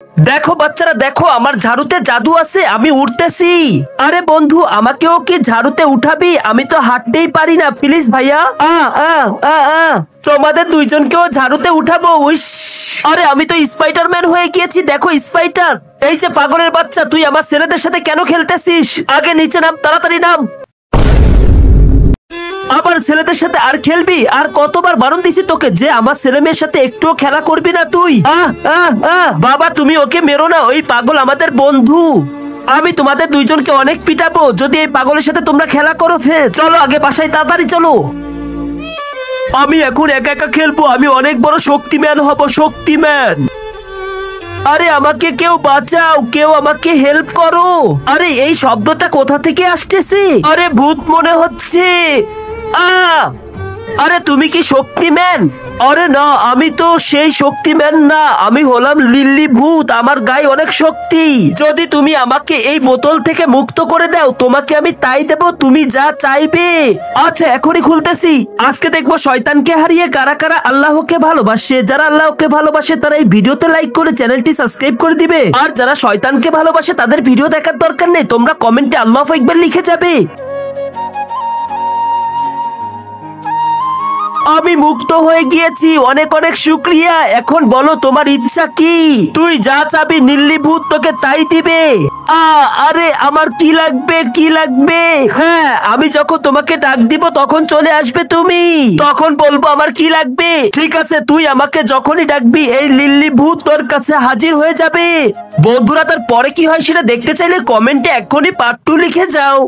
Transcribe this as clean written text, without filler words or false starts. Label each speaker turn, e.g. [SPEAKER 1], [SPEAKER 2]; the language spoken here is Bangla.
[SPEAKER 1] দেখো বাচ্চারা, দেখো আমার ঝাড়ুতে জাদু আছে, আমি উঠতেছি। আরে বন্ধু, আমাকেও কি ঝাড়ুতে উঠাবি? আমি তো হাঁটতেই পারি না, প্লিজ ভাইয়া। তোমাদের দুইজনকেও ঝাড়ুতে উঠাবো। উইশ, আরে আমি তো স্পাইডারম্যান হয়ে গিয়েছি, দেখো স্পাইডার। এই যে পাগলের বাচ্চা, তুই আমার ছেলেদের সাথে কেন খেলতেছিস? আগে নিচে নাম, তাড়াতাড়ি নাম। আবার ছেলেদের সাথে আর খেলবি? আর কতবার বারণ দিছি তোকে যে আমার ছেলে মেয়ের সাথে একটুও খেলা করবি না তুই। বাবা তুমি ওকে মেরো না, ওই পাগল আমাদের বন্ধু। আমি তোমাদের দুইজনকে অনেক পিটাবো যদি এই পাগলের সাথে তোমরা খেলা করো। ফের চলো আগে বাসায়, তাড়াতাড়ি চলো। আমি এখন একা একা খেলবো, আমি অনেক বড় শক্তিম্যান হব, শক্তিম্যান। আরে আমাকে কেউ বাঁচাও, কেউ আমাকে হেল্প করো। আরে এই শব্দটা কোথা থেকে আসতেছে? আরে ভূত মনে হচ্ছে। আরে তুমি কি শক্তিম্যান? আরে না, আমি তো সেই শক্তিম্যান না, আমি হলাম লিল্লি ভূত। আমার গায়ে অনেক শক্তি। যদি তুমি আমাকে এই বোতল থেকে মুক্ত করে দাও, তোমাকে আমি তাই দেব, তুমি যা চাইবে। আচ্ছা এখনই খুলতেছি। আজকে দেখবো শয়তানকে হারিয়ে কারা কারা আল্লাহকে ভালোবাসে। যারা আল্লাহকে ভালোবাসে তারা এই ভিডিওতে লাইক করে চ্যানেলটি সাবস্ক্রাইব করে দিবে। আর যারা শয়তানকে ভালোবাসে তাদের ভিডিও দেখার দরকার নেই, তোমরা কমেন্টে আল্লাহু আকবার লিখে যাবে। আমি মুক্ত হয়ে গিয়েছি, অনেক অনেক শুক্রিয়া। এখন বলো তোমার ইচ্ছা কি? তুই যা চাবি নীল্লি ভূত তোকে তাই দিবে। আরে আমার কি লাগবে, কি লাগবে? হ্যাঁ, আমি যখন তোমাকে ডাক দিব তখন চলে আসবে তুমি, তখন বলবো আমার কি লাগবে। ঠিক আছে, তুই আমাকে যখনই ডাকবি এই লিল্লি ভূত তোর কাছে হাজির হয়ে যাবে। বন্ধুরা, তার পরে কি হয় সেটা দেখতে চাইলে কমেন্টে এক্ষুনি পার্ট 2 লিখে যাও।